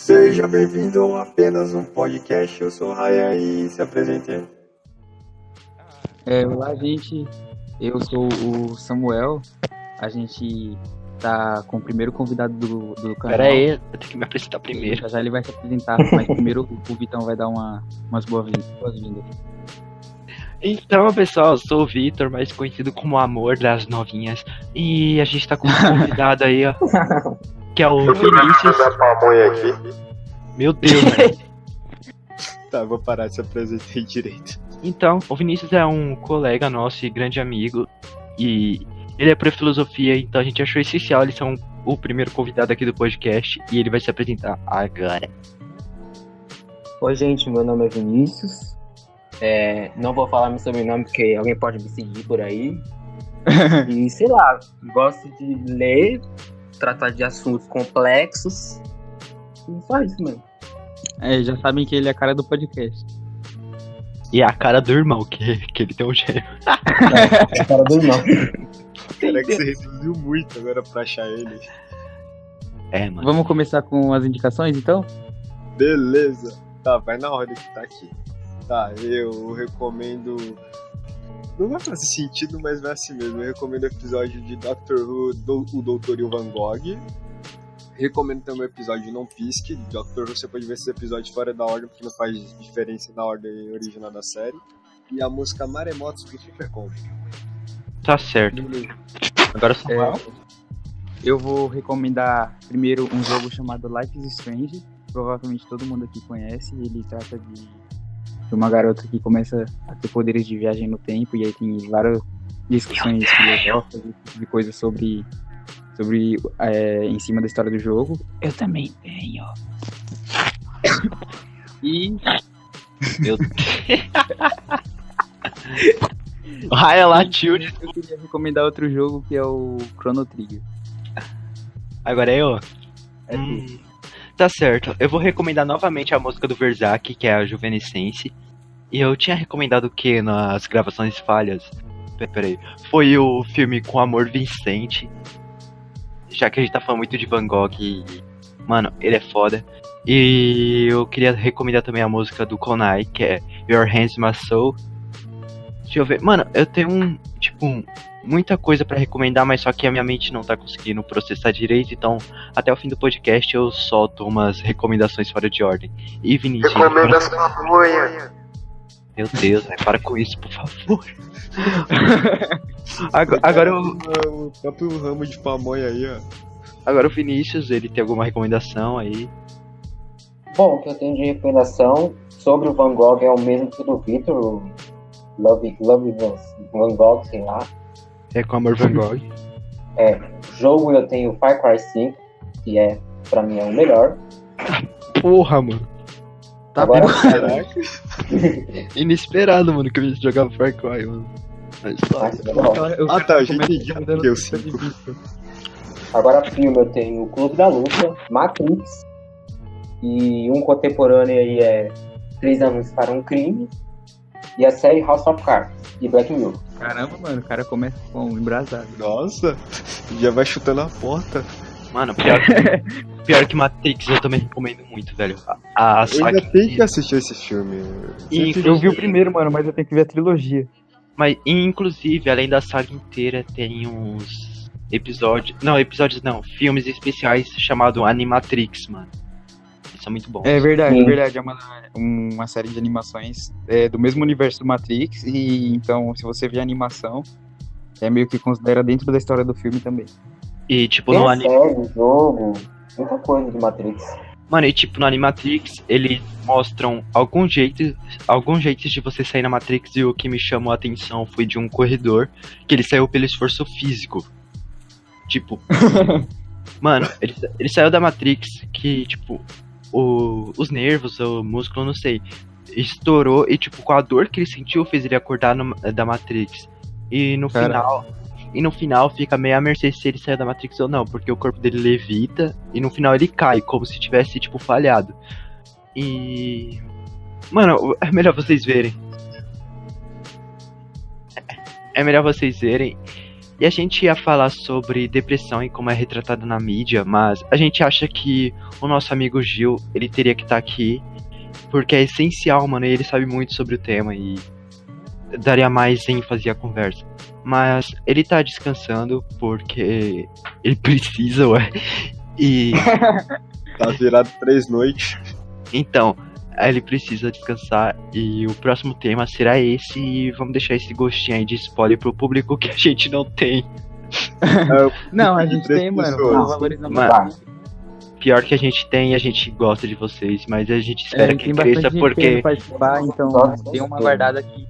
Seja bem-vindo a apenas um podcast. Eu sou o Ryan e se apresente. Olá, gente. Eu sou o Samuel. A gente tá com o primeiro convidado do canal. Pera aí, eu tenho que me apresentar primeiro. Já ele vai se apresentar, mas primeiro o Vitão vai dar umas boas-vindas. Então, pessoal, eu sou o Vitor, mais conhecido como Amor das Novinhas. E a gente tá com um convidado aí, ó, que é o Vinícius. Meu Deus, velho. Tá, vou parar de se apresentar direito. Então, o Vinícius é um colega nosso e grande amigo. E ele é pré-filosofia, então a gente achou essencial ele ser o primeiro convidado aqui do podcast. E ele vai se apresentar agora. Oi, gente, meu nome é Vinícius. Não vou falar meu sobrenome porque alguém pode me seguir por aí. E sei lá, gosto de ler, tratar de assuntos complexos. E só isso mesmo. Já sabem que ele é a cara do podcast. E a cara do irmão, que ele tem um gêmeo. É a cara do irmão. Será que você reduziu muito agora pra achar ele? Mano. Vamos começar com as indicações, então? Beleza. Tá, vai na ordem que tá aqui. Tá, eu recomendo... Não vai fazer sentido, mas vai assim mesmo. Eu recomendo o episódio de Doctor Who, o Doutor e o Van Gogh. Recomendo também o episódio de Não Pisque, de Doctor Who. Você pode ver esses episódios fora da ordem, porque não faz diferença na ordem original da série. E a música Maremotos do Super Combo. Tá certo. Agora só Eu vou recomendar primeiro um jogo chamado Life is Strange. Provavelmente todo mundo aqui conhece. Ele trata de uma garota que começa a ter poderes de viagem no tempo. E aí tem várias discussões filosóficas e de coisas sobre em cima da história do jogo. Eu também tenho. E... Meu Deus. O Raya latiu. Eu queria recomendar outro jogo que é o Chrono Trigger. Agora é eu? Tu. Tá certo. Eu vou recomendar novamente a música do Versace, que é a Juvenescence. E eu tinha recomendado o que nas gravações falhas? Peraí. Foi o filme Com Amor Vincente. Já que a gente tá falando muito de Van Gogh, mano, ele é foda. E eu queria recomendar também a música do Konai, que é Your Hands My Soul. Deixa eu ver. Mano, eu tenho muita coisa pra recomendar, mas só que a minha mente não tá conseguindo processar direito, então até o fim do podcast eu solto umas recomendações fora de ordem. E Vinícius... Recomenda sua maconha. Meu Deus, para com isso, por favor. Agora O próprio ramo de pamonha aí, ó. Agora o Vinícius, ele tem alguma recomendação aí? Bom, o que eu tenho de recomendação sobre o Van Gogh é o mesmo que o do Victor, Love Van Gogh, sei lá. É Com Amor Van Gogh. Jogo eu tenho Far Cry 5, que pra mim é o melhor. Porra, mano. Tá Agora, Caraca. inesperado, mano, que eu ia jogar Far Cry, mano. Mas só. Tá, eu já entendi porque eu sinto. Agora filme eu tenho o Clube da Luta, Matrix, e um contemporâneo aí é 3 Anos para um Crime, e a série House of Cards, de Black Mirror. Caramba, mano, o cara começa com um embrasado. Nossa, já vai chutando a porta. Mano, pior que Matrix eu também recomendo muito, velho. A Eu saga ainda tenho que inteira. assistir esse filme. Eu vi o primeiro, mano, mas eu tenho que ver a trilogia. Mas, inclusive, além da saga inteira, tem uns filmes especiais chamado Animatrix, mano. Eles são muito bons. É verdade, Sim. É uma série de animações do mesmo universo do Matrix. E então, se você vê a animação, é meio que considera dentro da história do filme também. E tipo, Tem no a série, jogo, muita coisa de Matrix. Mano, e tipo, no Animatrix, eles mostram alguns jeitos de você sair na Matrix, e o que me chamou a atenção foi de um corredor que ele saiu pelo esforço físico. Tipo, mano, ele saiu da Matrix que, tipo, os nervos, o músculo, não sei, estourou e, tipo, com a dor que ele sentiu, fez ele acordar da Matrix. E no final fica meio à mercê se ele saiu da Matrix ou não, porque o corpo dele levita e no final ele cai, como se tivesse, tipo, falhado. E... Mano, é melhor vocês verem. E a gente ia falar sobre depressão e como é retratado na mídia, mas a gente acha que o nosso amigo Gil, ele teria que estar aqui, porque é essencial, mano, e ele sabe muito sobre o tema e daria mais ênfase à conversa. Mas ele tá descansando porque ele precisa, ué. E Tá virado 3 noites. então, ele precisa descansar e o próximo tema será esse e vamos deixar esse gostinho aí de spoiler pro público que a gente não tem. Não, a gente tem, mano. pessoas. Valorizando Mano, bastante. Pior que a gente tem e a gente gosta de vocês, mas a gente espera que tem cresça bastante gente porque... querendo participar, então Nossa, tem uma nossa. guardada que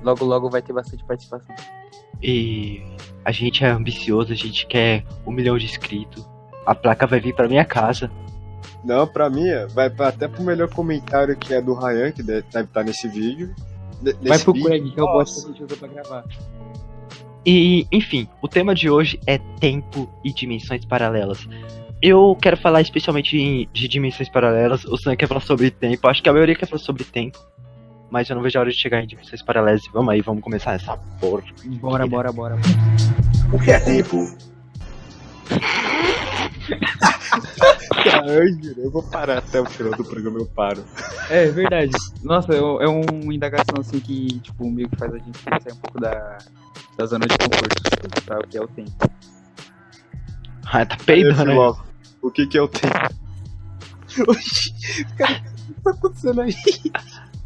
logo logo vai ter bastante participação. E a gente é ambicioso, a gente quer 1 milhão de inscritos. A placa vai vir pra minha casa. Não, pra mim, vai até pro melhor comentário que é do Ryan, que deve estar nesse vídeo. Vai Nesse pro vídeo. Craig, que é o bot que a Nossa. gente usa pra gravar. E, enfim, o tema de hoje é tempo e dimensões paralelas. Eu quero falar especialmente de dimensões paralelas. O Sam quer falar sobre tempo. Acho que a maioria quer falar sobre tempo. Mas eu não vejo a hora de chegar em dimensões paralelas. E vamos aí, vamos começar essa porra. Bora. O que é tempo? Eu vou parar até o final do programa, eu paro. É verdade. Nossa, é uma indagação assim que, tipo, meio que faz a gente sair um pouco da zona de conforto, pra o que é o tempo. Ah, tá Aí, peidando, né? filósofo, o que é o tempo? Oxi, cara, o que tá acontecendo aí?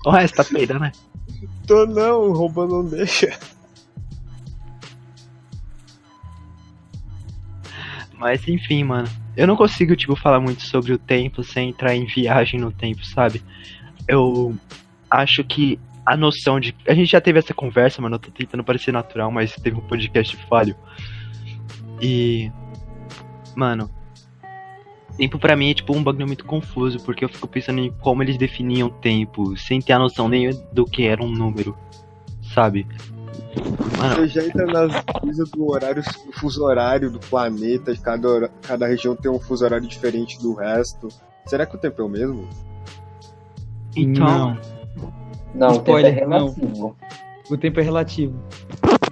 Ué, você tá peidando, né? Tô não, o robô não deixa. Mas enfim, mano. Eu não consigo, tipo, falar muito sobre o tempo sem entrar em viagem no tempo, sabe? Eu acho que a noção de... A gente já teve essa conversa, mano. Eu tô tentando parecer natural, mas teve um podcast falho. E... Mano... Tempo pra mim é tipo um bagulho muito confuso, porque eu fico pensando em como eles definiam tempo, sem ter a noção nem do que era um número, sabe? Mano, Você já entra nas coisas do horário, do fuso horário do planeta, cada região tem um fuso horário diferente do resto. Será que o tempo é o mesmo? então... Não, o tempo é Spoiler, não. relativo. O tempo é relativo.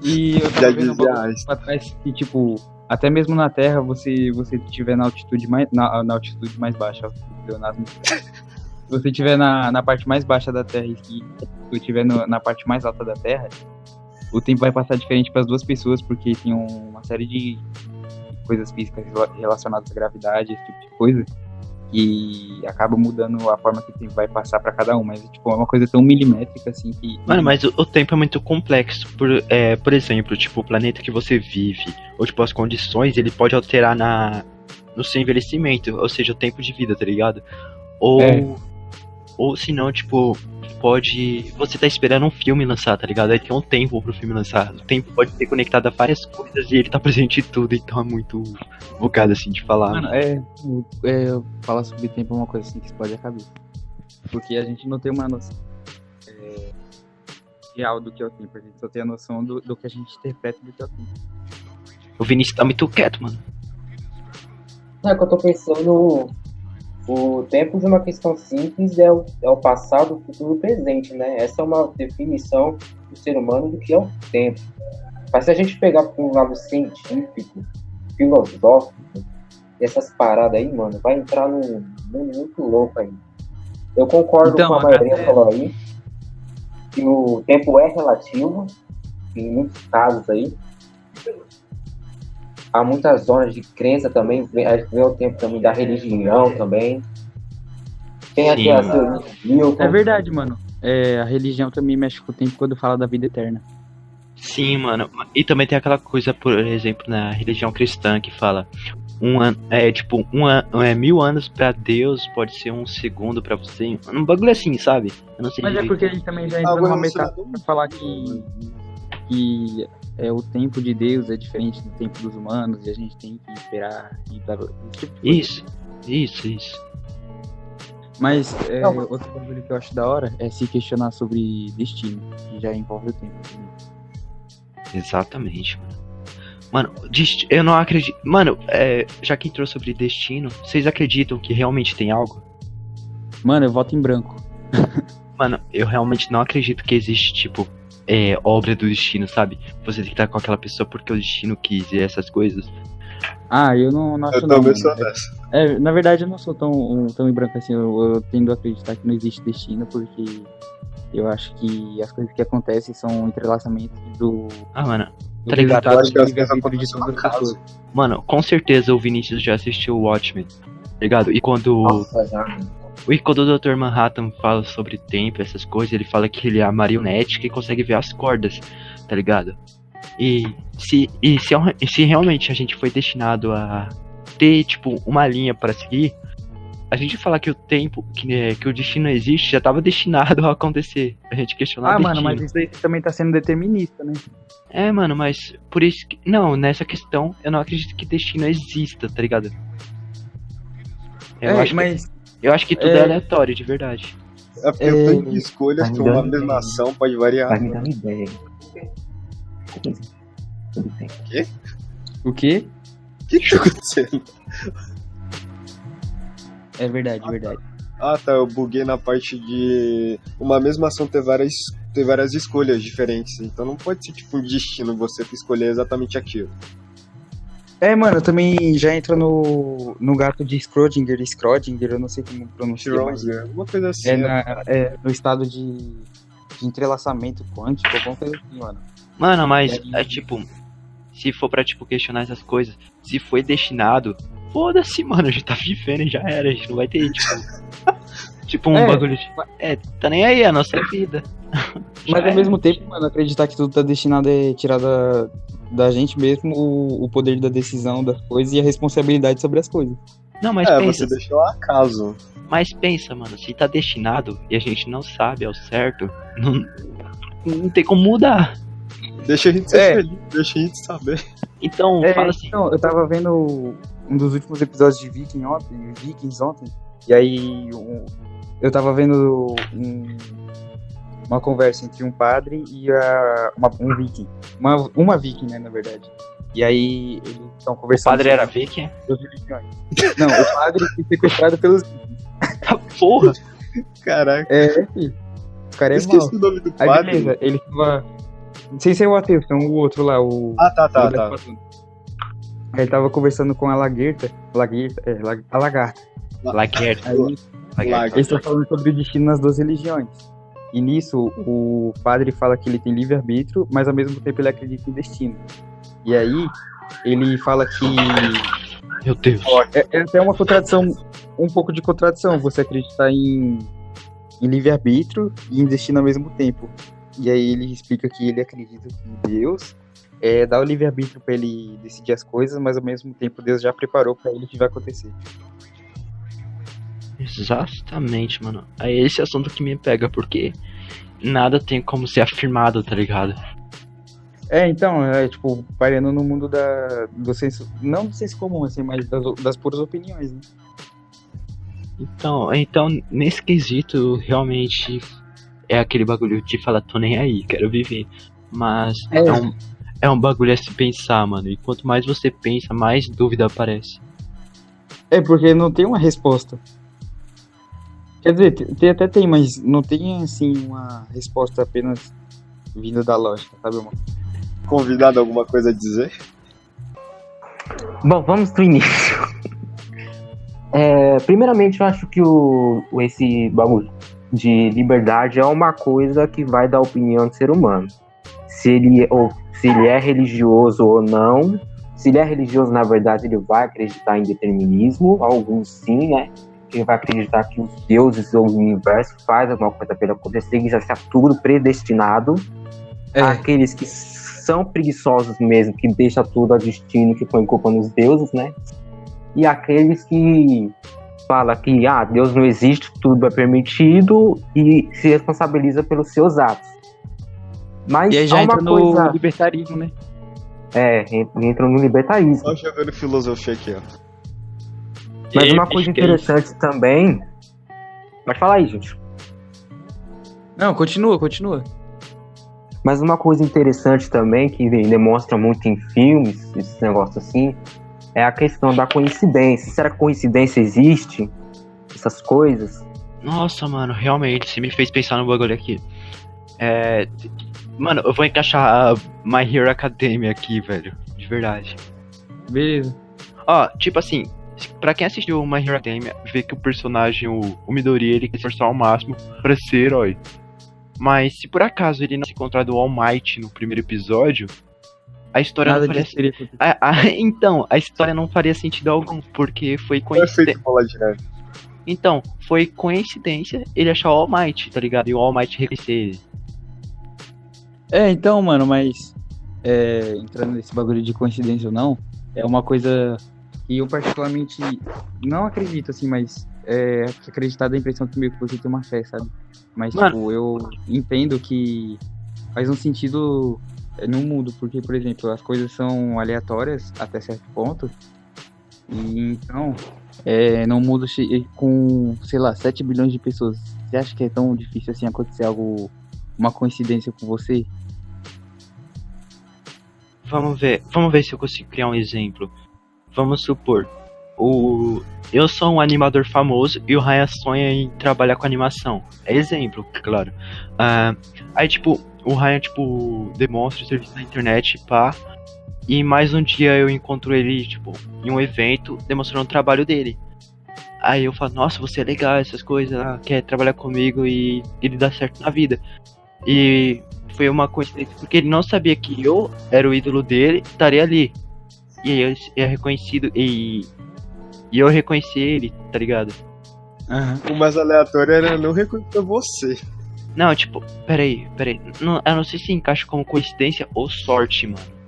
E eu Já tava vendo um dizia bagulho Einstein. atrás que, tipo, até mesmo na Terra, você estiver na altitude na altitude mais baixa, se você estiver na parte mais baixa da Terra e se você estiver na parte mais alta da Terra, o tempo vai passar diferente para as duas pessoas, porque tem uma série de coisas físicas relacionadas à gravidade, esse tipo de coisa, que acaba mudando a forma que o tempo vai passar para cada um. Mas tipo, é uma coisa tão milimétrica assim que... Mano, mas o tempo é muito complexo. Por exemplo, tipo, o planeta que você vive, ou tipo, as condições, ele pode alterar no seu envelhecimento, ou seja, o tempo de vida, tá ligado? Ou se não, tipo, pode... Você tá esperando um filme lançar, tá ligado? Aí tem um tempo pro filme lançar. O tempo pode ser conectado a várias coisas e ele tá presente em tudo, então é muito bugado assim de falar. Mano, falar sobre tempo é uma coisa assim que explode a cabeça. Porque a gente não tem uma noção real do que é o tempo. A gente só tem a noção do que a gente interpreta do que é o tempo. O Vinícius tá muito quieto, mano. Não, é que eu tô pensando, o tempo de uma questão simples é o passado, o futuro e o presente, né? Essa é uma definição do ser humano do que é o tempo. Mas se a gente pegar por um lado científico, filosófico, essas paradas aí, mano, vai entrar num mundo muito louco aí. Eu concordo Então, com a maioria que falou aí, que o tempo é relativo, em muitos casos aí. Há muitas zonas de crença também, vem o tempo também da religião também. Tem aqui Sim, a teoria de Newton. É verdade, mano. A religião também mexe com o tempo quando fala da vida eterna. Sim, mano. E também tem aquela coisa, por exemplo, na religião cristã que fala tipo, 1000 anos pra Deus pode ser um segundo pra você. Um bagulho assim, sabe? Eu não sei Mas é direito. porque a gente também já entra Algo numa relacionado metáfora pra falar que o tempo de Deus é diferente do tempo dos humanos e a gente tem que esperar e blá, blá, esse tipo de coisa. Isso. Mas outro bagulho que eu acho da hora é se questionar sobre destino, que já envolve o tempo também. Exatamente, mano. Mano, eu não acredito. Mano, já que entrou sobre destino, vocês acreditam que realmente tem algo? Mano, eu voto em branco. Mano, eu realmente não acredito que existe, tipo, obra do destino, sabe? Você tem que estar com aquela pessoa porque o destino quis e essas coisas. Ah, eu não acho Eu não, também mano. sou dessa. Na verdade, eu não sou tão em branco assim. Eu tendo a acreditar que não existe destino, porque eu acho que as coisas que acontecem são entrelaçamentos do Mano, do tá ligado? resultado Eu acho que do as coisas livre-arbítrio de acontecem todas no as caso. pessoas. Mano, com certeza o Vinícius já assistiu o Watchmen, tá ligado? E quando Nossa, já. o Dr. Manhattan fala sobre tempo, essas coisas, ele fala que ele é a marionete que consegue ver as cordas, tá ligado? E se realmente a gente foi destinado a ter, tipo, uma linha pra seguir, a gente falar que o tempo, que o destino existe, já tava destinado a acontecer. A gente questionar o destino. Mano, mas isso aí também tá sendo determinista, né? Mano, mas por isso que... Não, nessa questão, eu não acredito que destino exista, tá ligado? Eu acho que tudo é aleatório, de verdade. É porque o tanto de escolhas Tá que me uma dando mesma ideia. ação pode variar. Vai me dando ideia. Tudo bem. O quê? O que tá acontecendo? É verdade. Ah, tá, eu buguei na parte de uma mesma ação ter várias escolhas diferentes. Então não pode ser tipo um destino você escolher exatamente aquilo. Mano, também já entra no gato de Schrödinger, eu não sei como pronunciar, mas Schrödinger, alguma coisa assim. no estado de entrelaçamento quântico, alguma coisa assim, mano. Mano, mas E aí- tipo, se for pra, tipo, questionar essas coisas, se foi destinado, foda-se, mano, a gente tá vivendo e já era, a gente não vai ter, tipo um bagulho de... tá nem aí, a nossa vida. Mas ao mesmo tempo, mano, acreditar que tudo tá destinado é tirar da gente mesmo o poder da decisão das coisas e a responsabilidade sobre as coisas. Não, mas Você pensa, deixou ao acaso. mano, se tá destinado e a gente não sabe ao certo, não tem como mudar. Deixa a gente ser feliz, deixa a gente saber. Então, fala assim, Então, eu tava vendo um dos últimos episódios de Vikings ontem, e aí eu tava vendo uma conversa entre um padre e um viking. Uma viking, né, na verdade. E aí eles estão o conversando padre era sobre viking? as religiões. Não, o padre foi sequestrado pelos vikings. Porra! Caraca, Filho. O cara é mau. esqueci o nome do Aí padre. beleza, ele tava... Não sei se é o Ateu, é o outro lá, o... Ah, tá. Aí ele tava conversando com a lagarta, a lagarta. Laguerta. Aí eles estão falando sobre o destino nas duas religiões. E nisso, o padre fala que ele tem livre-arbítrio, mas ao mesmo tempo ele acredita em destino. E aí, ele fala que Meu Deus. é até uma contradição, um pouco de contradição, você acreditar em livre-arbítrio e em destino ao mesmo tempo. E aí ele explica que ele acredita que Deus dá o livre-arbítrio pra ele decidir as coisas, mas ao mesmo tempo Deus já preparou pra ele o que vai acontecer. Exatamente, mano. É esse assunto que me pega, porque nada tem como ser afirmado, tá ligado? Então, tipo, parando no mundo do senso, não do senso comum, assim, mas das puras opiniões, né? Então, nesse quesito, realmente é aquele bagulho de falar, tô nem aí, quero viver. Mas é um bagulho a se pensar, mano. E quanto mais você pensa, mais dúvida aparece. Porque não tem uma resposta. Quer dizer, até tem, mas não tem, assim, uma resposta apenas vinda da lógica, sabe, irmão? Convidado alguma coisa a dizer? Bom, vamos do início. Primeiramente, eu acho que esse bagulho de liberdade é uma coisa que vai da opinião do ser humano. Se ele é religioso ou não. Se ele é religioso, na verdade, ele vai acreditar em determinismo. Alguns sim, né? Ele vai acreditar que os deuses ou o universo faz alguma coisa para ele acontecer, que já está tudo predestinado. Aqueles que são preguiçosos mesmo, que deixam tudo a destino, que põe culpa nos deuses, né? E aqueles que falam que Deus não existe, tudo é permitido e se responsabiliza pelos seus atos. Mas E aí já há uma entra coisa... no libertarismo, né? Entra no libertarismo. Só jogando filosofia aqui, ó. Mas uma coisa interessante também... Pode falar aí, gente. Não, continua. Mas uma coisa interessante também, que demonstra muito em filmes, esse negócio assim, é a questão da coincidência. Será que coincidência existe? Essas coisas? Nossa, mano, realmente, você me fez pensar no bagulho aqui. Mano, eu vou encaixar a My Hero Academia aqui, velho. De verdade. Beleza. Ó, tipo assim, pra quem assistiu My Hero Academia, vê que o personagem, o Midori, ele quer se esforçar ao máximo pra ser herói. Mas se por acaso ele não se encontrar do All Might no primeiro episódio, a história Nada não faria disso teria acontecido. Então, a história não faria sentido algum, porque foi Não é feito coincidência. bola de neve. Então, foi coincidência ele achar o All Might, tá ligado? E o All Might reconhecer ele. Então, mano, mas entrando nesse bagulho de coincidência ou não, é uma coisa que eu particularmente não acredito, assim, mas acreditar dá a impressão que meio que você tem uma fé, sabe? Mas, Mano. tipo, eu entendo que faz um sentido no mundo, porque, por exemplo, as coisas são aleatórias até certo ponto, e então, num mundo com, sei lá, 7 bilhões de pessoas, você acha que é tão difícil assim acontecer algo, uma coincidência com você? Vamos ver se eu consigo criar um exemplo. Vamos supor, eu sou um animador famoso e o Ryan sonha em trabalhar com animação. É exemplo, claro. Aí, tipo, o Ryan, tipo, demonstra o serviço na internet, pá. E mais um dia eu encontro ele, tipo, em um evento, demonstrando o trabalho dele. Aí eu falo, nossa, você é legal, essas coisas, quer trabalhar comigo e ele dá certo na vida. E foi uma coincidência, porque ele não sabia que eu era o ídolo dele, estaria ali. E aí eu é reconhecido, e eu reconheci ele, tá ligado? O mais aleatório era não reconhecer você. Não, tipo, peraí. Não, eu não sei se encaixa como coincidência ou sorte, mano.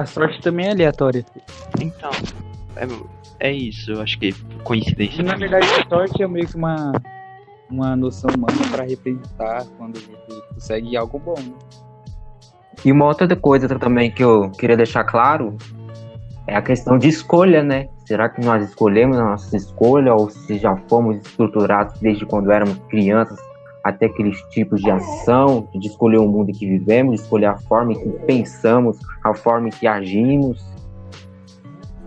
A sorte também é aleatória. Então, é isso, eu acho que coincidência. Na pra mim. verdade, a sorte é meio que uma noção humana pra representar quando você consegue algo bom, né? E uma outra coisa também que eu queria deixar claro é a questão de escolha, né? Será que nós escolhemos a nossa escolha ou se já fomos estruturados desde quando éramos crianças até aqueles tipos de ação, de escolher o mundo em que vivemos, de escolher a forma em que pensamos, a forma em que agimos?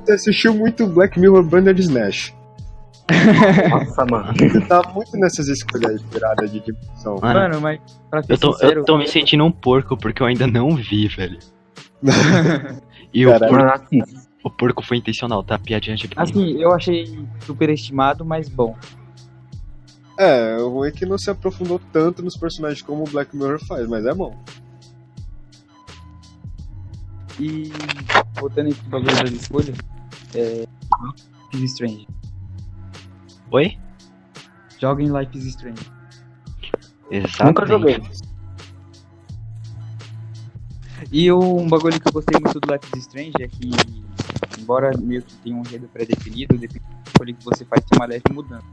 Você assistiu muito Black Mirror Bandersnatch. Nossa, mano. Você tá muito nessas escolhas viradas de dimensão. Mano, Mas pra ser eu sincero, tô me sentindo um porco porque eu ainda não vi, velho. E Caralho. Mano, assiste. o porco foi intencional, tá? Piadinha de pequeno. assim, eu achei superestimado, mas bom. O ruim é que não se aprofundou tanto nos personagens como o Black Mirror faz, mas é bom. E voltando aqui pro bagulho das escolhas, Life is Strange. Oi? Joga em Life is Strange. Exatamente. Nunca joguei. E um bagulho que eu gostei muito do Life is Strange é que, embora meio que tenha um enredo pré-definido, depende da escolha que você faz, tem uma leve mudança.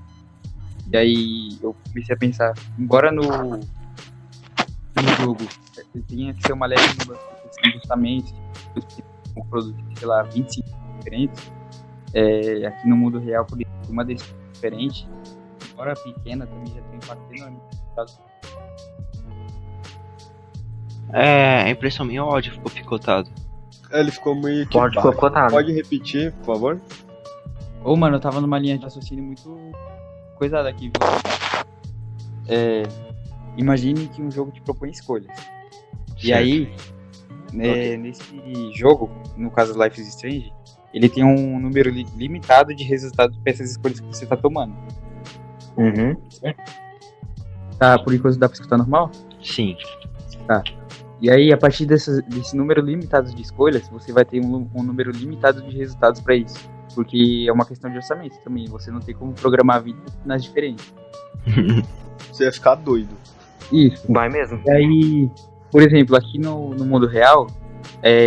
E aí eu comecei a pensar, embora no jogo tenha que ser uma leve mudança, justamente um produto, sei lá, 25 diferentes, aqui no mundo real, por isso, uma decisão diferente, embora pequena, também já tem um impacto enorme. A impressão minha, o áudio ficou picotado. Ele ficou meio que Pode baixo. cocotado. Pode repetir, por favor? Mano, eu tava numa linha de raciocínio muito coisada aqui, viu? Imagine que um jogo te propõe escolhas. E Certo. aí, nesse jogo, no caso do Life is Strange, ele tem um número limitado de resultados para essas escolhas que você tá tomando. Uhum. Tá, por enquanto dá pra escutar normal? Sim. E aí, a partir desse número limitado de escolhas, você vai ter um número limitado de resultados para isso. Porque é uma questão de orçamento também. Você não tem como programar 20 nas diferentes. Você ia ficar doido. Isso. Vai mesmo. E aí, por exemplo, aqui no mundo real,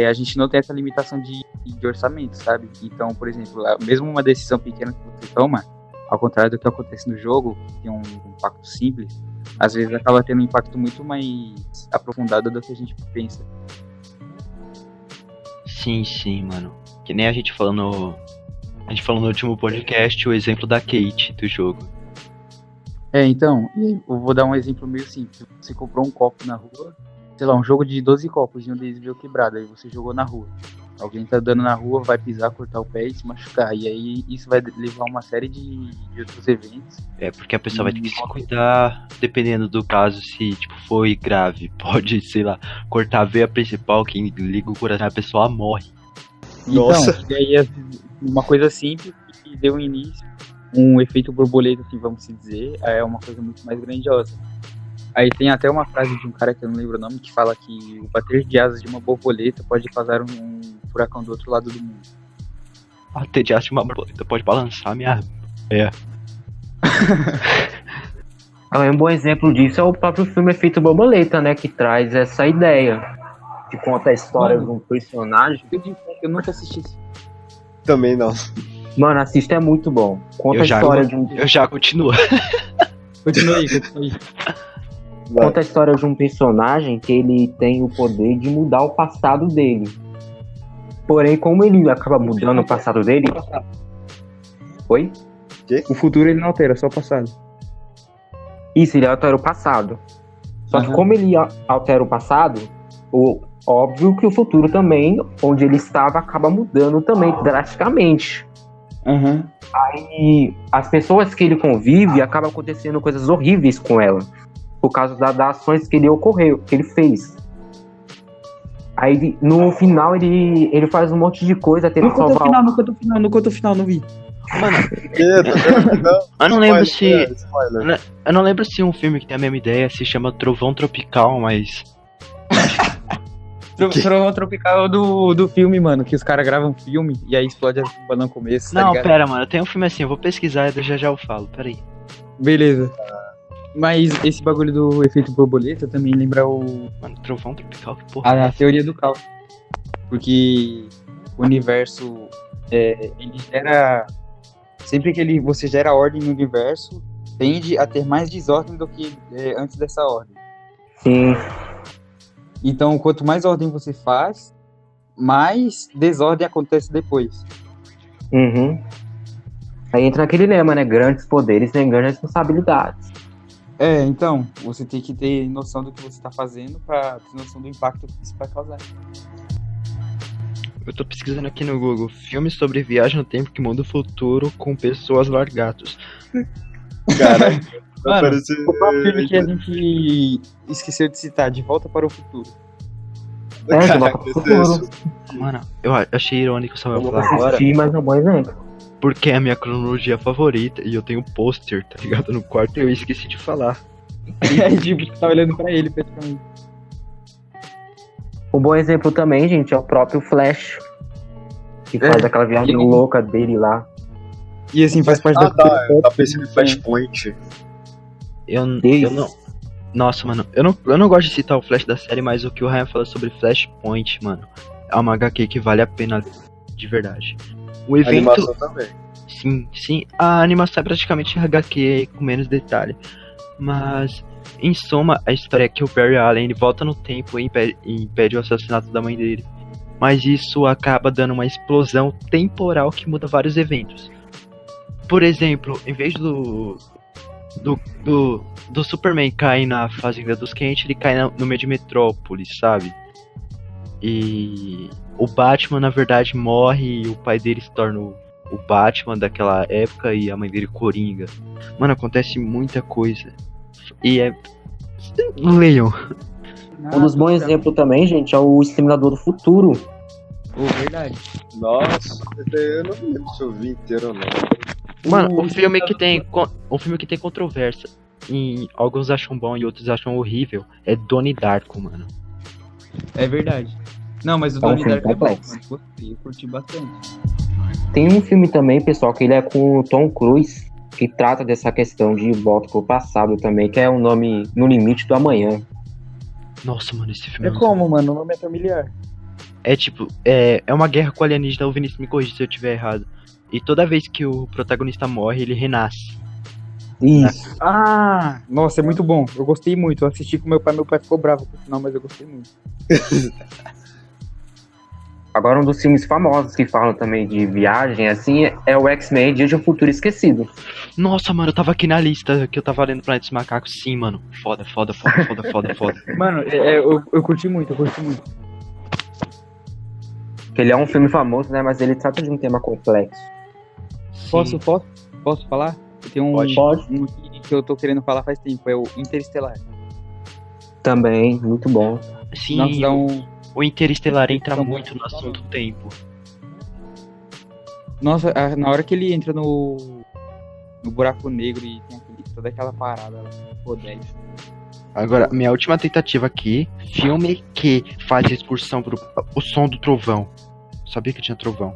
a gente não tem essa limitação de orçamento, sabe? Então, por exemplo, mesmo uma decisão pequena que você toma, ao contrário do que acontece no jogo, que tem um impacto simples, às vezes acaba tendo um impacto muito mais aprofundado do que a gente pensa. Sim, mano. Que nem a gente falou no último podcast o exemplo da Kate do jogo. Então, eu vou dar um exemplo meio simples. Você comprou um copo na rua, sei lá, um jogo de 12 copos e um deles veio quebrado, aí você jogou na rua. Alguém tá andando na rua, vai pisar, cortar o pé e se machucar. E aí isso vai levar a uma série de outros eventos. Porque a pessoa vai ter que se cuidar, dependendo do caso, se tipo foi grave. Pode, sei lá, cortar a veia principal, quem liga o coração, a pessoa morre. Nossa. Então, e aí uma coisa simples que deu início, um efeito borboleta, assim, vamos se dizer, é uma coisa muito mais grandiosa. Aí tem até uma frase de um cara que eu não lembro o nome, que fala que o bater de asas de uma borboleta pode causar um furacão do outro lado do mundo. Até de uma borboleta pode balançar minha... Um bom exemplo disso é o próprio filme Efeito Borboleta, né? Que traz essa ideia. Que conta a história de um personagem. Eu nunca assisti isso. Também não. Mano, assista, é muito bom. Conta Eu a já- história de um... Eu já continuo. Continua aí. Conta a história de um personagem que ele tem o poder de mudar o passado dele. Porém, como ele acaba mudando o passado dele... Oi? O futuro ele não altera, só o passado. Isso, ele altera o passado. Só que Aham. como ele altera o passado, óbvio que o futuro também, onde ele estava, acaba mudando também drasticamente. Aham. E as pessoas que ele convive, acabam acontecendo coisas horríveis com ela. Por causa das ações que ele fez. Aí no final ele faz um monte de coisa até ele No conto salvar. final, não vi. Mano, Não, eu não lembro spoiler, se... spoiler. Eu não lembro se um filme que tem a mesma ideia se chama Trovão Tropical, mas... Trovão Tropical do filme, mano, que os caras gravam filme e aí explode a bomba no começo, tá Não, ligado? pera, mano, tem um filme assim, eu vou pesquisar e já eu falo, peraí. Beleza. Mas esse bagulho do efeito borboleta também lembra Mano, Trovão Tropical, que porra. a teoria do caos. Porque o universo, ele gera... Sempre que você gera ordem no universo, tende a ter mais desordem do que antes dessa ordem. Sim. Então, quanto mais ordem você faz, mais desordem acontece depois. Uhum. Aí entra naquele lema, né? Grandes poderes têm grandes responsabilidades. Então, você tem que ter noção do que você está fazendo para ter noção do impacto que isso vai causar. Eu tô pesquisando aqui no Google, filmes sobre viagem no tempo que muda o futuro com pessoas largatos. Cara, vai Mano, parecer... o próprio filme que a gente esqueceu de citar, De Volta para o Futuro. De Volta pro Futuro. Mano, eu achei irônico só eu Eu vou falar agora, assistir, mas é um bom exemplo. porque é a minha cronologia favorita e eu tenho um pôster, tá ligado, no quarto e eu esqueci de falar. Aí, tipo, você tá olhando pra ele, praticamente. Um bom exemplo também, gente, é o próprio Flash. Que faz aquela viagem louca dele lá. E assim, faz parte Ah, da tá, eu tava pensando em Flashpoint. Eu Isso. não... Nossa, mano, eu não gosto de citar o Flash da série, mas o que o Ryan fala sobre Flashpoint, mano, é uma HQ que vale a pena de verdade. O A evento... animação também. Sim, a animação é praticamente HQ com menos detalhe. Mas, em suma, a história é que o Barry Allen ele volta no tempo e impede o assassinato da mãe dele. Mas isso acaba dando uma explosão temporal que muda vários eventos. Por exemplo, em vez do Superman cair na Fazenda dos Quentes, ele cai no meio de Metrópolis, sabe? E o Batman, na verdade, morre e o pai dele se torna o Batman daquela época e a mãe dele Coringa. Mano, acontece muita coisa. E leiam. Um dos bons exemplos também, gente, é o Exterminador do Futuro. Verdade. Nossa, eu não me lembro se eu vi inteiro ou não. Mano, um filme que tem controvérsia. E alguns acham bom e outros acham horrível. É Donnie Darko, mano. É verdade. Não, mas o um Donnie filme Darko é bom, complexo. mano. Gostei, eu curti bastante. Tem um filme também, pessoal, que ele é com o Tom Cruise, que trata dessa questão de volta pro passado também, que é o nome No Limite do Amanhã. Nossa, mano, esse filme É como, mano? O nome é familiar. É tipo, é uma guerra com alienígena, o Vinícius me corrige se eu tiver errado. E toda vez que o protagonista morre, ele renasce. Isso. Ah, nossa, é muito bom. Eu gostei muito. Eu assisti com meu pai ficou bravo com o final, mas eu gostei muito. Agora, um dos filmes famosos que falam também de viagem, assim, é o X-Men Dia de um Futuro Esquecido. Nossa, mano, eu tava aqui na lista que eu tava lendo Planeta dos Macacos. Sim, mano. Foda. Mano, eu curti muito, Que ele é um filme famoso, né? Mas ele trata de um tema complexo. Posso falar? Tem um, Pode. um que eu tô querendo falar faz tempo, é o Interestelar. Também, muito bom. Sim, Nossa, dá um... o Interestelar entra Então, muito no assunto tempo. Nossa, na hora que ele entra no buraco negro e tem toda aquela parada lá, pô, 10. Agora, minha última tentativa aqui, filme que faz excursão pro o som do trovão. Sabia que tinha trovão.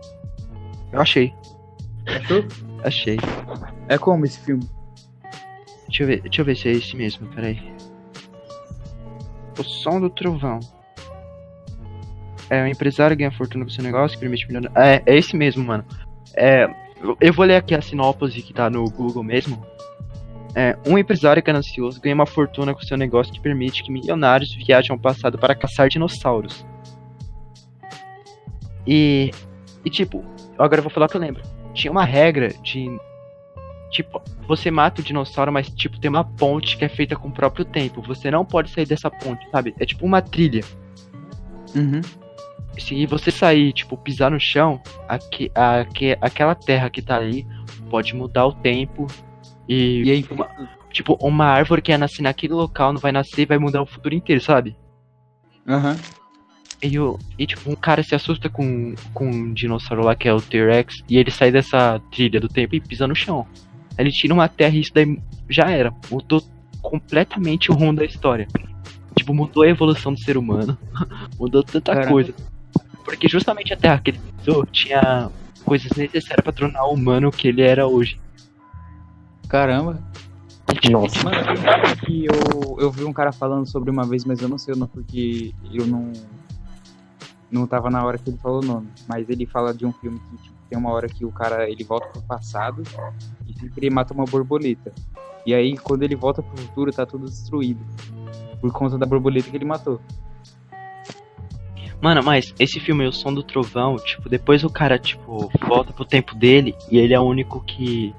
Eu achei. Achou? Achei. É como esse filme? Deixa eu ver se é esse mesmo, peraí. O som do trovão. Um empresário ganha fortuna com seu negócio, que permite milionário. É esse mesmo, mano. Eu vou ler aqui a sinopse que tá no Google mesmo. Um empresário ganancioso ganha uma fortuna com seu negócio que permite que milionários viajem ao passado para caçar dinossauros. E tipo, agora eu vou falar o que eu lembro. Tinha uma regra de... Tipo, você mata o dinossauro, mas tipo, tem uma ponte que é feita com o próprio tempo. Você não pode sair dessa ponte, sabe? É tipo uma trilha. Uhum. Se você sair, tipo, pisar no chão, aquela terra que tá ali pode mudar o tempo. E aí, Tipo, uma árvore que ia nascer naquele local não vai nascer e vai mudar o futuro inteiro, sabe? Aham. E tipo, um cara se assusta com um dinossauro lá que é o T-Rex e ele sai dessa trilha do tempo e pisa no chão. Aí ele tira uma terra e isso daí já era. Mudou completamente o rumo da história. Tipo, mudou a evolução do ser humano. Mudou tanta coisa. Porque justamente a terra que ele pisou tinha coisas necessárias pra tornar o humano que ele era hoje. Caramba. Nossa. Mano, que eu vi um cara falando sobre uma vez, mas eu não sei o nome porque eu não tava na hora que ele falou o nome. Mas ele fala de um filme que tipo, tem uma hora que o cara ele volta pro passado e sempre mata uma borboleta. E aí quando ele volta pro futuro tá tudo destruído. Por conta da borboleta que ele matou. Mano, mas esse filme, O Som do Trovão, tipo, depois o cara, tipo, volta pro tempo dele e ele é o único que...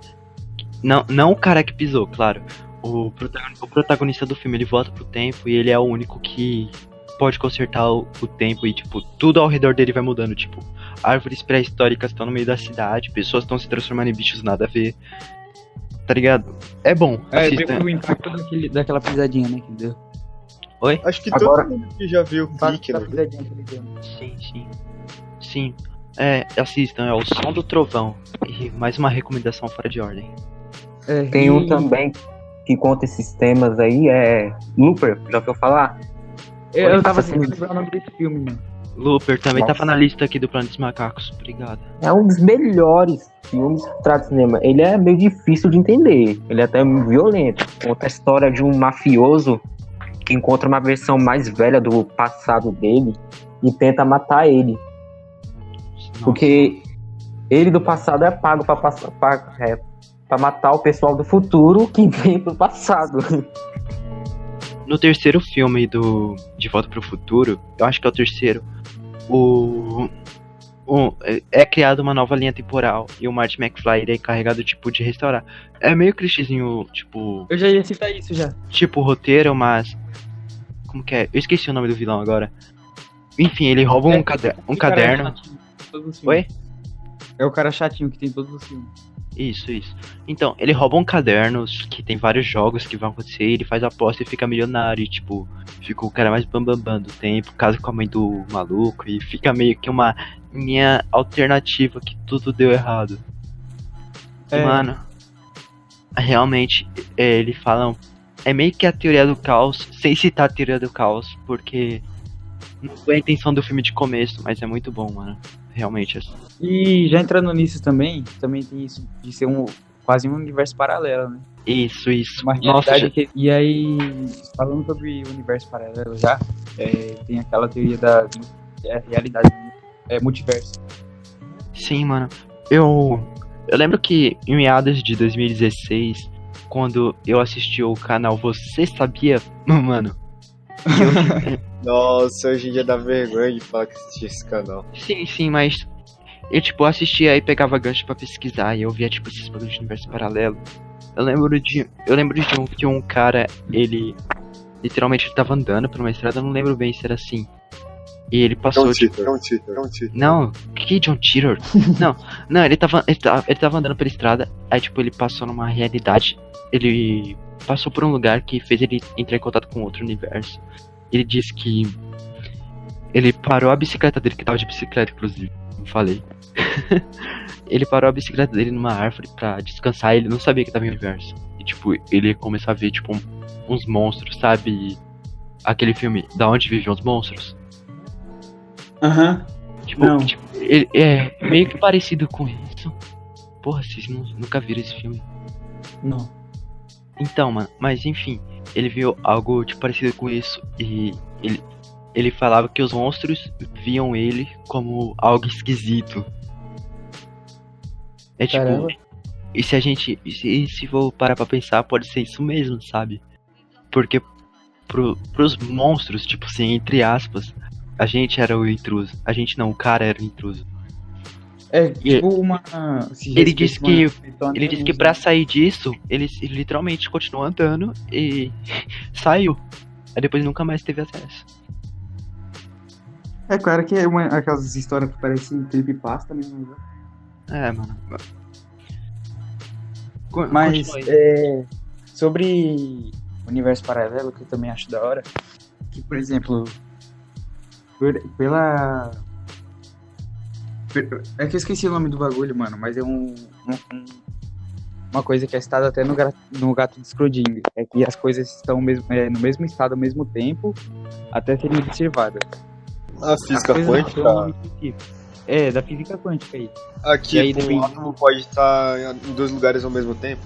Não o cara que pisou, claro. O protagonista do filme, ele volta pro tempo e ele é o único que pode consertar o tempo e, tipo, tudo ao redor dele vai mudando. Tipo, árvores pré-históricas estão no meio da cidade, pessoas estão se transformando em bichos nada a ver. Tá ligado? É bom, assista. O impacto daquela pisadinha, né, que deu. Oi? Acho que Agora- todo mundo que já viu o Clique, né? pisadinha que ele deu. Sim. Assistam, é O Som do Trovão. E mais uma recomendação fora de ordem. Tem um também que conta esses temas aí, é Looper, já ouviu falar? Eu tava Assim, tentando lembrar o nome desse filme, mano. Looper também Nossa. tava na lista aqui do Planeta dos Macacos. Obrigado. É um dos melhores filmes que trata de cinema. Ele é meio difícil de entender, ele é até violento. Conta a história de um mafioso que encontra uma versão mais velha do passado dele e tenta matar ele. Nossa. Porque ele do passado é pago pra matar o pessoal do futuro que vem pro passado. No terceiro filme De Volta pro Futuro, eu acho que é o terceiro, é criada uma nova linha temporal e o Marty McFly ele é encarregado tipo de restaurar. É meio clichêzinho, tipo Eu já ia citar isso já. roteiro, mas como que é? Eu esqueci o nome do vilão agora. Enfim, ele rouba um caderno. Oi? É o cara chatinho que tem todos os filmes. Isso. Então, ele rouba um caderno que tem vários jogos que vão acontecer, ele faz aposta e fica milionário, e, tipo, fica o cara mais bambambam do tempo, casa com a mãe do maluco, e fica meio que uma linha alternativa que tudo deu errado. Mano, realmente, eles falam, é meio que a teoria do caos, sem citar a teoria do caos, porque não foi a intenção do filme de começo, mas é muito bom, mano. Realmente, assim. E já entrando nisso também tem isso de ser quase um universo paralelo, né? Isso. Uma Nossa, realidade E aí, falando sobre o universo paralelo já, tem aquela teoria da realidade, multiverso. sim, mano. Eu lembro que em meados de 2016, quando eu assisti o canal Você Sabia, mano. Nossa, hoje em dia dá vergonha de falar que assisti esse canal. Sim, mas eu, tipo, assistia e pegava gancho pra pesquisar e eu via, tipo, esses bagulhos de universo paralelo. Eu lembro de que um cara, ele literalmente tava andando por uma estrada, eu não lembro bem se era assim. E ele passou, tipo... John Titor. Não, que John Titor? Não, ele tava andando pela estrada, aí tipo, ele passou numa realidade, ele passou por um lugar que fez ele entrar em contato com outro universo. Ele disse que ele parou a bicicleta dele, que tava de bicicleta, inclusive, como falei. Ele parou a bicicleta dele numa árvore pra descansar, e ele não sabia que tava em universo. E tipo, ele começou a ver, tipo, uns monstros, sabe? Aquele filme Da Onde Vivem os Monstros? Aham. Tipo, ele é meio que parecido com isso. Porra, vocês nunca viram esse filme. Não. Então, mano, mas enfim, ele viu algo tipo parecido com isso e ele falava que os monstros viam ele como algo esquisito. É tipo, Caramba. e se a gente, se for parar pra pensar, pode ser isso mesmo, sabe? Porque pros monstros, tipo assim, entre aspas, a gente era o intruso. A gente não, o cara era o intruso. É tipo uma. Ele disse que pra sair disso, ele literalmente continuou andando e saiu. Aí depois nunca mais teve acesso. É claro que é aquelas histórias que parecem creepypasta mesmo. Né? É, mano. Mas Continua aí. sobre universo paralelo, que eu também acho da hora, que por exemplo, é que eu esqueci o nome do bagulho, mano, mas é uma coisa que é citada até no Gato de Schrödinger, é que as coisas estão no mesmo estado ao mesmo tempo, até serem observadas. A física quântica. Da física quântica aí. Aqui, E aí, um depende- átomo pode estar em dois lugares ao mesmo tempo.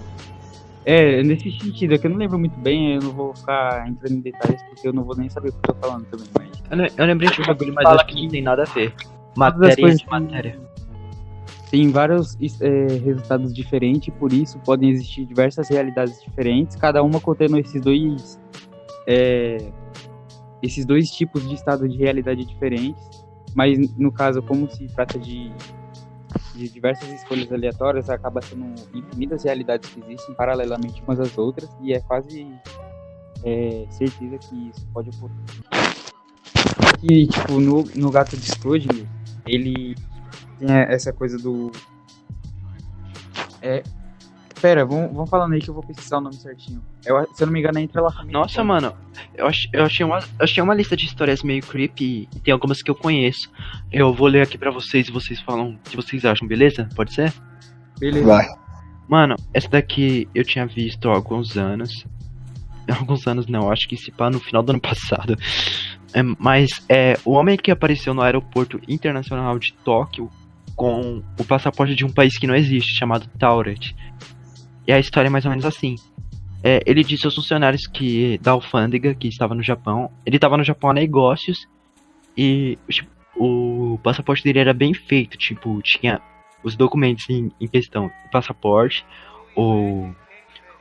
Nesse sentido, é que eu não lembro muito bem, eu não vou ficar entrando em detalhes, porque eu não vou nem saber o que eu tô falando também, mas... Eu lembrei de um bagulho, mas Fala acho que não tem nada a ver. Todas as Matéria coisas de matéria. Tem vários resultados diferentes, por isso podem existir diversas realidades diferentes, cada uma contendo esses dois tipos de estado de realidade diferentes, mas no caso, como se trata de diversas escolhas aleatórias, acaba sendo infinitas realidades que existem paralelamente umas às outras, e é quase certeza que isso pode ocorrer. E, tipo, no Gato de Schrödinger, ele tem essa coisa do... Pera, vamos falando aí que eu vou pesquisar o nome certinho. Se eu não me engano, é Entre La Família. Nossa, mano, eu achei uma lista de histórias meio creepy e tem algumas que eu conheço. Eu vou ler aqui pra vocês e vocês falam o que vocês acham, beleza? Pode ser? Beleza. Vai. Mano, essa daqui eu tinha visto há alguns anos. Alguns anos não, acho que se pá no final do ano passado. Mas o homem que apareceu no aeroporto internacional de Tóquio com o passaporte de um país que não existe, chamado Tauret. E a história é mais ou menos assim. Ele disse aos funcionários da alfândega que estava no Japão. Ele estava no Japão a negócios e tipo, o passaporte dele era bem feito. Tipo, tinha os documentos em questão. O passaporte, o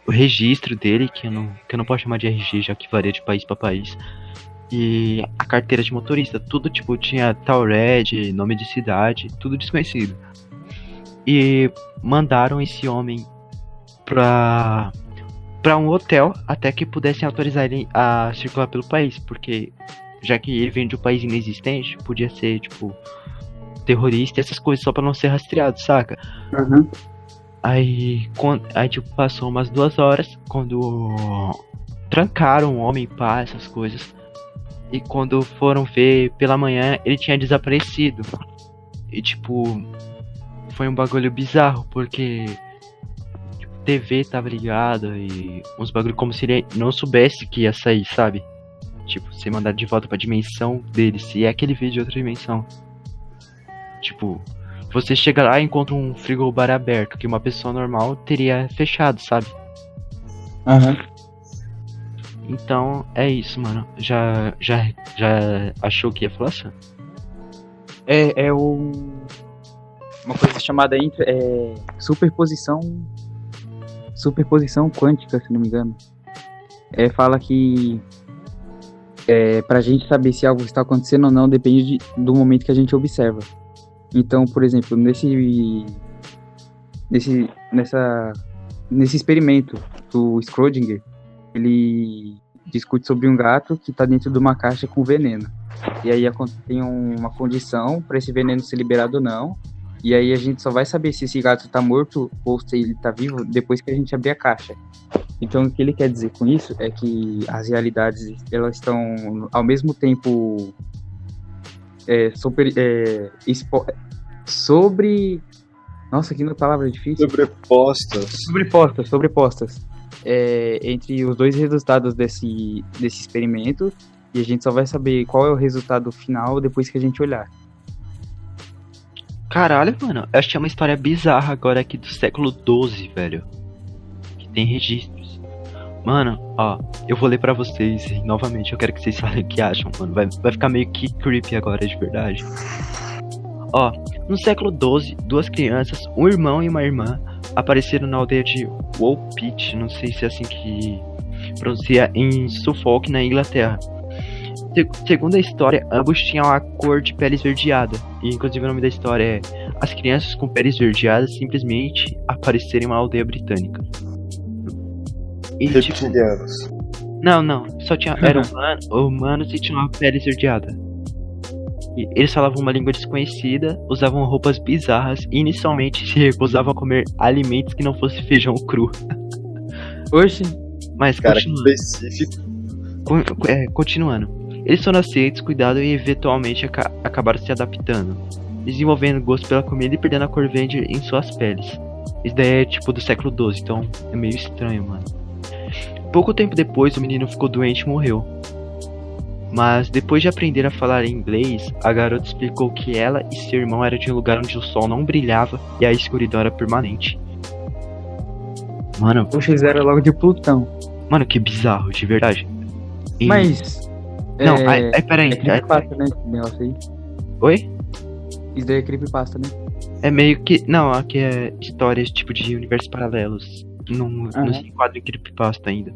registro dele, que eu não posso chamar de RG, já que varia de país para país. E a carteira de motorista. Tudo tipo, tinha Tauret, nome de cidade, tudo desconhecido. E mandaram esse homem pra um hotel até que pudessem autorizar ele a circular pelo país, porque já que ele vem de um país inexistente, podia ser tipo terrorista e essas coisas só pra não ser rastreado, saca? Uhum. Aí tipo, passou umas 2 horas quando trancaram o homem, pá, essas coisas. E quando foram ver pela manhã, ele tinha desaparecido. E tipo, foi um bagulho bizarro, porque TV tava ligado e uns bagulho como se ele não soubesse que ia sair, sabe? Tipo, ser mandado de volta pra dimensão dele, se é que ele veio de outra dimensão. Tipo, você chega lá e encontra um frigobar aberto, que uma pessoa normal teria fechado, sabe? Uhum. Então, é isso, mano. Já achou que ia falar assim? Uma coisa chamada superposição quântica, se não me engano. Fala que pra gente saber se algo está acontecendo ou não depende do momento que a gente observa. Então, por exemplo, nesse experimento do Schrödinger, ele discute sobre um gato que está dentro de uma caixa com veneno. E aí tem uma condição para esse veneno ser liberado ou não. E aí a gente só vai saber se esse gato tá morto ou se ele tá vivo depois que a gente abrir a caixa. Então o que ele quer dizer com isso é que as realidades, elas estão ao mesmo tempo nossa, que palavra difícil. Sobrepostas. Entre os dois resultados desse experimento, e a gente só vai saber qual é o resultado final depois que a gente olhar. Caralho, mano, eu achei uma história bizarra agora aqui do século XII, velho. Que tem registros. Mano, ó, eu vou ler pra vocês e novamente eu quero que vocês falem o que acham, mano. Vai ficar meio que creepy agora, de verdade. Ó, no século XII, 2 crianças, um irmão e uma irmã, apareceram na aldeia de Woolpit, não sei se é assim que pronuncia, em Suffolk, na Inglaterra. Segundo a história, ambos tinham a cor de pele esverdeada, e inclusive o nome da história é As Crianças com Pele Esverdeada Simplesmente Apareceram em uma Aldeia Britânica. E, Reptilianos. Não, só eram humanos e tinham uma pele esverdeada. E eles falavam uma língua desconhecida, usavam roupas bizarras e inicialmente se recusavam a comer alimentos que não fosse feijão cru. Oxi. Mas Cara, continuando. específico. Continuando. Eles foram aceitos, cuidados e eventualmente acabaram se adaptando, desenvolvendo gosto pela comida e perdendo a cor verde em suas peles. Isso daí é tipo do século XII, então é meio estranho, mano. Pouco tempo depois, o menino ficou doente e morreu. Mas depois de aprender a falar inglês, a garota explicou que ela e seu irmão eram de um lugar onde o sol não brilhava e a escuridão era permanente. Mano, Poxa, eles eram logo de Plutão. mano, que bizarro, de verdade. E- Mas... Não, peraí. É creepypasta, né? Esse negócio aí. Oi? Isso daí é creepypasta, né? É meio que. Não, aqui é histórias tipo de universos paralelos. Não se enquadra em creepypasta ainda.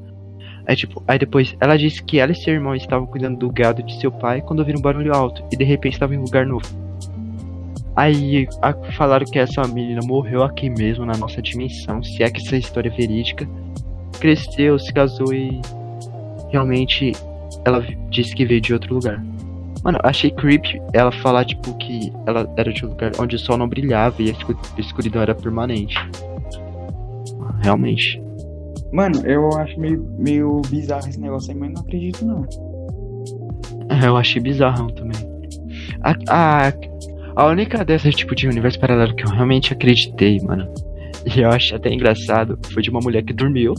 Aí depois, ela disse que ela e seu irmão estavam cuidando do gado de seu pai quando ouviram um barulho alto e de repente estavam em um lugar novo. Aí falaram que essa menina morreu aqui mesmo, na nossa dimensão, se é que essa história é verídica. Cresceu, se casou e realmente ela disse que veio de outro lugar. Mano, achei creepy ela falar, tipo, que ela era de um lugar onde o sol não brilhava e a escuridão era permanente. Realmente. Mano, eu acho meio bizarro esse negócio aí, mas não acredito não. Eu achei bizarrão também. A única dessas tipo de universo paralelo que eu realmente acreditei, mano, e eu achei até engraçado, foi de uma mulher que dormiu.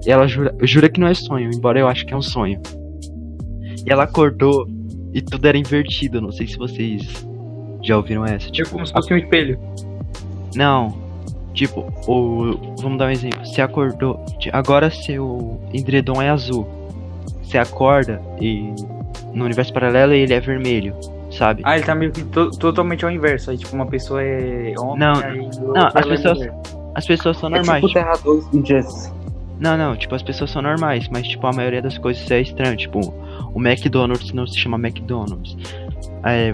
E ela jura que não é sonho, embora eu acho que é um sonho. E ela acordou e tudo era invertido. Não sei se vocês já ouviram essa. Tipo, Como se fosse um espelho. Não. Tipo, vamos dar um exemplo. Você acordou. Agora seu edredom é azul. Você acorda e no universo paralelo ele é vermelho, sabe? Ah, ele tá meio que totalmente ao inverso. Aí, tipo, uma pessoa é homem, Não, aí não, as pessoas são normais. Tipo Terra 2 do Jess. Não, tipo, as pessoas são normais, mas tipo, a maioria das coisas é estranho. Tipo, o McDonald's não se chama McDonald's.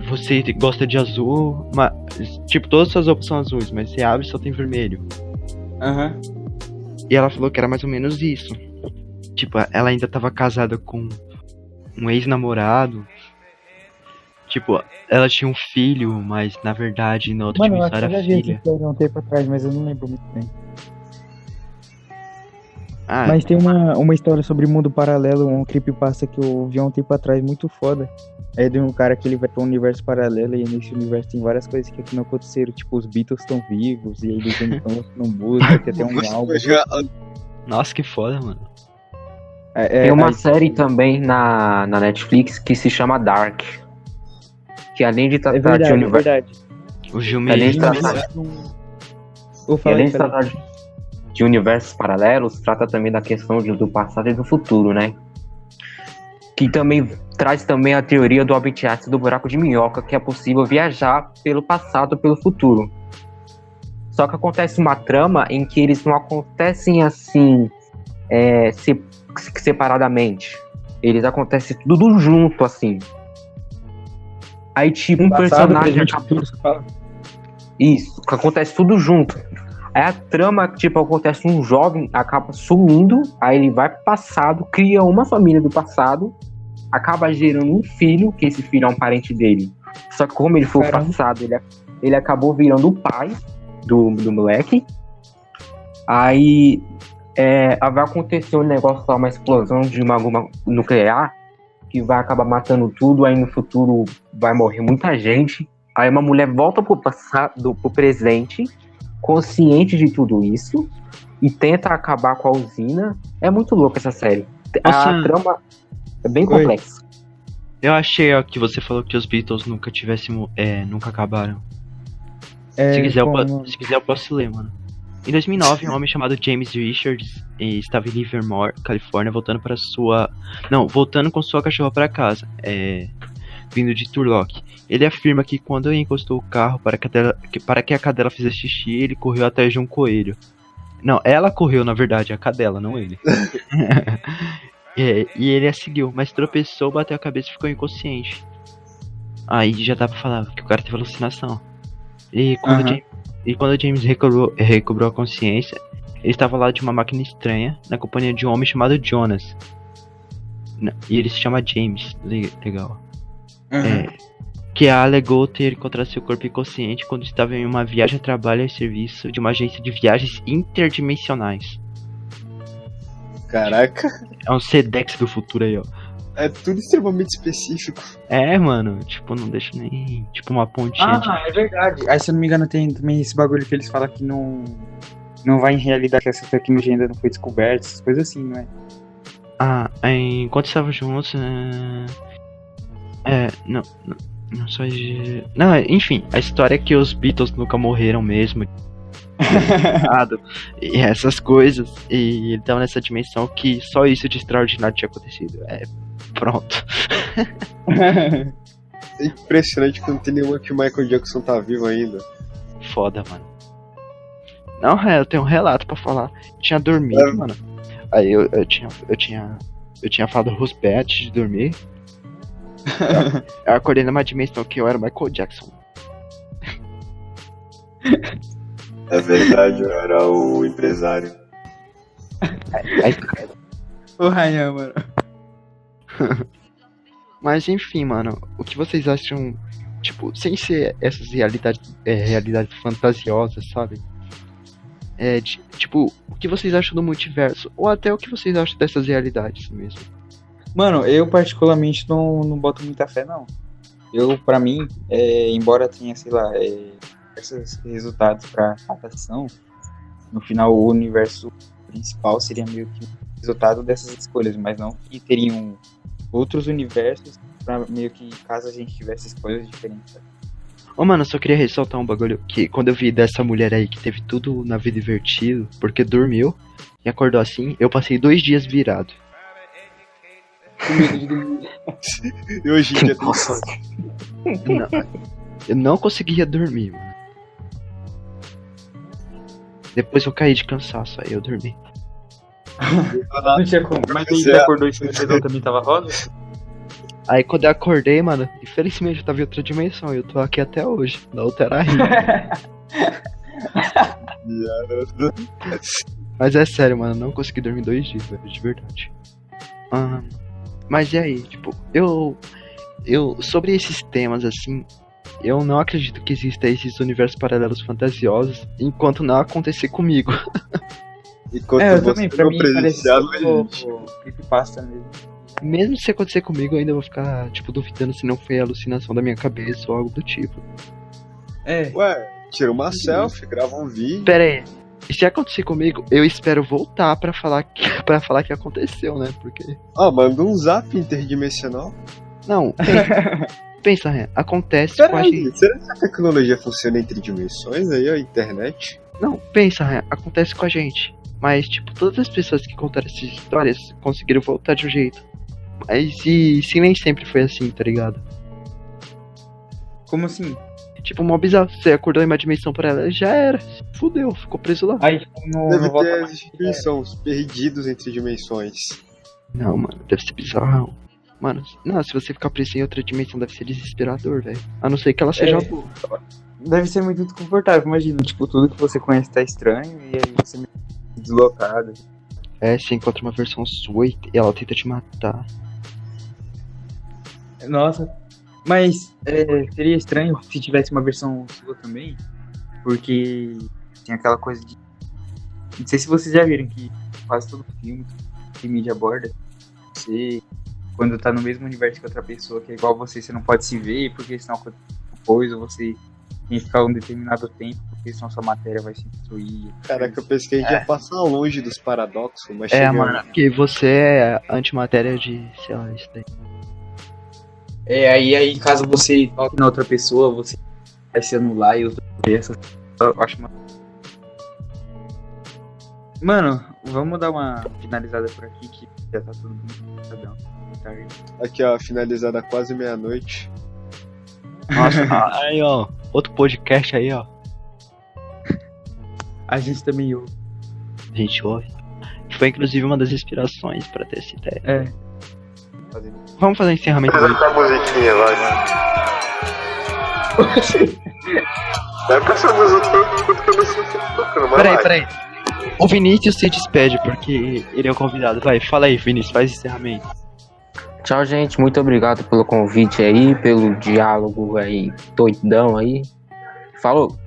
Você gosta de azul, mas, tipo, todas as suas roupas são azuis, mas você abre e só tem vermelho. Aham. E ela falou que era mais ou menos isso. Tipo, ela ainda tava casada com um ex-namorado. Tipo, ela tinha um filho, mas na verdade na outra Mano, eu dimensão acho que era eu já vi essa filha. história um tempo atrás, mas eu não lembro muito bem. Ah, Mas tem uma história sobre mundo paralelo, um creepypasta que eu vi há um tempo atrás, muito foda. É de um cara que ele vai pra um universo paralelo e nesse universo tem várias coisas que aqui não aconteceram. Tipo, os Beatles estão vivos e aí eles estão lançando música, tem até um álbum. nossa, que foda, mano. Tem uma série também na Netflix que se chama Dark. Que além de tratar de universo. O Gilme. Além de tratar, de universos paralelos, trata também da questão do passado e do futuro, né? Que também traz também a teoria do objet do buraco de minhoca, que é possível viajar pelo passado e pelo futuro. Só que acontece uma trama em que eles não acontecem assim, separadamente. Eles acontecem tudo junto, assim. Aí tipo um personagem acaba... Isso, acontece tudo junto. Aí a trama, tipo, acontece um jovem acaba sumindo, aí ele vai pro passado, cria uma família do passado, acaba gerando um filho, que esse filho é um parente dele. Só que como ele foi o passado, ele acabou virando o pai do moleque. Aí vai acontecer um negócio lá, uma explosão de uma bomba nuclear, que vai acabar matando tudo, aí no futuro vai morrer muita gente. Aí uma mulher volta pro passado, pro presente, consciente de tudo isso, e tenta acabar com a usina. É muito louco essa série. A trama é bem complexa. Eu achei que você falou que os Beatles nunca acabaram. Se quiser eu posso ler, mano. Em 2009, um homem chamado James Richards estava em Livermore, Califórnia, voltando com sua cachorra para casa, vindo de Turlock. Ele afirma que quando encostou o carro para que a cadela fizesse xixi, ele correu atrás de um coelho. Não, ela correu, na verdade, a cadela, não ele. E ele a seguiu, mas tropeçou, bateu a cabeça e ficou inconsciente. Aí já dá pra falar que o cara teve alucinação. E quando James recobrou a consciência, ele estava lá de uma máquina estranha, na companhia de um homem chamado Jonas. E ele se chama James, legal. Que alegou ter encontrado seu corpo inconsciente quando estava em uma viagem a trabalho e serviço de uma agência de viagens interdimensionais. Caraca. É um Sedex do futuro aí, ó. É tudo extremamente específico. Mano, tipo, não deixa nem, tipo, uma pontinha. É verdade. Aí, se eu não me engano, tem também esse bagulho que eles falam que não vai em realidade, que essa tecnologia ainda não foi descoberta, essas coisas assim, não é? Enquanto estavam juntos, enfim, a história é que os Beatles nunca morreram mesmo. E essas coisas. E ele tava nessa dimensão que só isso de extraordinário tinha acontecido. Pronto. É impressionante que não tem nenhuma que o Michael Jackson tá vivo ainda. Foda, mano. Não, eu tenho um relato pra falar. Eu tinha dormido, mano. Aí eu tinha falado Rusbet antes de dormir. Eu acordei numa dimensão que eu era o Michael Jackson. É verdade, eu era o empresário. O Ryan, mano. Mas enfim, mano, o que vocês acham, tipo, sem ser essas realidades fantasiosas, sabe? Tipo, o que vocês acham do multiverso? Ou até o que vocês acham dessas realidades mesmo? Mano, eu particularmente não boto muita fé, não. Pra mim, embora tenha, sei lá, esses resultados pra adaptação, no final o universo principal seria meio que resultado dessas escolhas, mas não que teriam outros universos pra meio que caso a gente tivesse escolhas diferentes. Mano, eu só queria ressaltar um bagulho que quando eu vi dessa mulher aí que teve tudo na vida invertido, porque dormiu e acordou assim, eu passei 2 dias virado. E hoje em dia tem sorte. Eu não conseguia dormir, mano. Depois eu caí de cansaço, aí eu dormi. Não tinha como. Mas aí você acordou e seu dedo também tava rosa? Aí quando eu acordei, mano, infelizmente eu tava em outra dimensão e eu tô aqui até hoje, na outra rio. Mas é sério, mano, eu não consegui dormir 2 dias, velho, de verdade. Mas e aí, tipo, eu sobre esses temas assim, eu não acredito que exista esses universos paralelos fantasiosos enquanto não acontecer comigo. Enquanto eu você também, pra não mim presenciar, parece não o existe. creepypasta mesmo. Mesmo se acontecer comigo, eu ainda vou ficar, tipo, duvidando se não foi alucinação da minha cabeça ou algo do tipo. Ué, tira uma selfie, grava um vídeo. Pera aí. E se acontecer comigo, eu espero voltar pra falar que aconteceu, né? Porque... manda um zap interdimensional. Não, pensa, acontece com a gente. Será que a tecnologia funciona entre dimensões aí, a internet? Não, pensa, acontece com a gente. Mas, tipo, todas as pessoas que contaram essas histórias conseguiram voltar de um jeito. Mas se nem sempre foi assim, tá ligado? Como assim? Tipo, mó bizarro. Você acordou em uma dimensão pra ela, já era. Fudeu, ficou preso lá. Aí, não Deve volta ter mais. dimensões, perdidos entre dimensões. Não, mano, deve ser bizarro. Mano, não, se você ficar preso em outra dimensão, deve ser desesperador, velho. A não ser que ela seja boa. Deve ser muito desconfortável, imagina. Tipo, tudo que você conhece tá estranho e aí você meio deslocado. Você encontra uma versão sua e ela tenta te matar. Nossa, mas seria estranho se tivesse uma versão sua também, porque tem aquela coisa de... Não sei se vocês já viram que quase todo filme que mídia aborda, você, quando tá no mesmo universo que outra pessoa, que é igual você não pode se ver, porque senão acontece alguma coisa, ou você tem que ficar um determinado tempo, porque senão sua matéria vai se destruir. Caraca, eu pensei que a gente ia passar longe dos paradoxos, mas É, chegamos. mano, porque você é antimatéria de, sei lá, isso daí. Aí caso você toque na outra pessoa, você vai se anular e outra peça. Eu acho uma... Mano, vamos dar uma finalizada por aqui que já tá tudo muito cansadão. Tarde. Aqui, ó, finalizada quase meia-noite. Nossa, aí, ó, outro podcast aí, ó. A gente também ouve. A gente ouve. Que foi inclusive uma das inspirações pra ter essa ideia. É. Vamos fazer um encerramento aí. A musiquinha, vai. Vai pra essa música tanto que eu não sei o que tá tocando, mas vai. Peraí. O Vinícius se despede porque ele é o convidado. Vai, fala aí, Vinícius, faz encerramento. Tchau, gente. Muito obrigado pelo convite aí, pelo diálogo aí, doidão aí. Falou.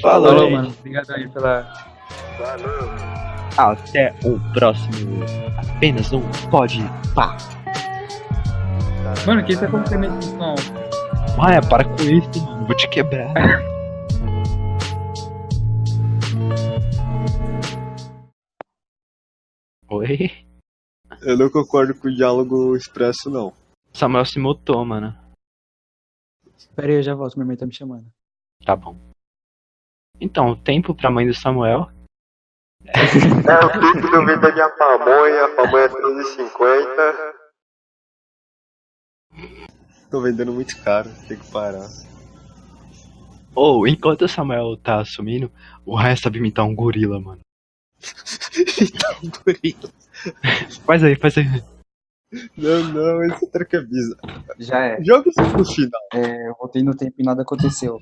Falou, mano. Obrigado aí pela... Até o próximo. Apenas um pode pá. Mano, quem tá colocando esse som? Maia, para com isso, mano. Vou te quebrar. Oi? Eu não concordo com o diálogo expresso, não. Samuel se mutou, mano. Pera aí, eu já volto. Minha mãe tá me chamando. Tá bom. Então, tempo pra mãe do Samuel. É o tempo do vento da minha pamonha. A pamonha é 3,50. Tô vendendo muito caro, tem que parar. Ou, enquanto o Samuel tá assumindo, o Raya sabe imitar um gorila, mano. Então, gorila. Faz aí. Não, esse troca é bizarro. Já é. Joga isso pro final. Eu voltei no tempo e nada aconteceu.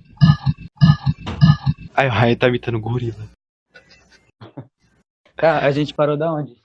Aí o Raya tá imitando gorila. Tá, a gente parou da onde?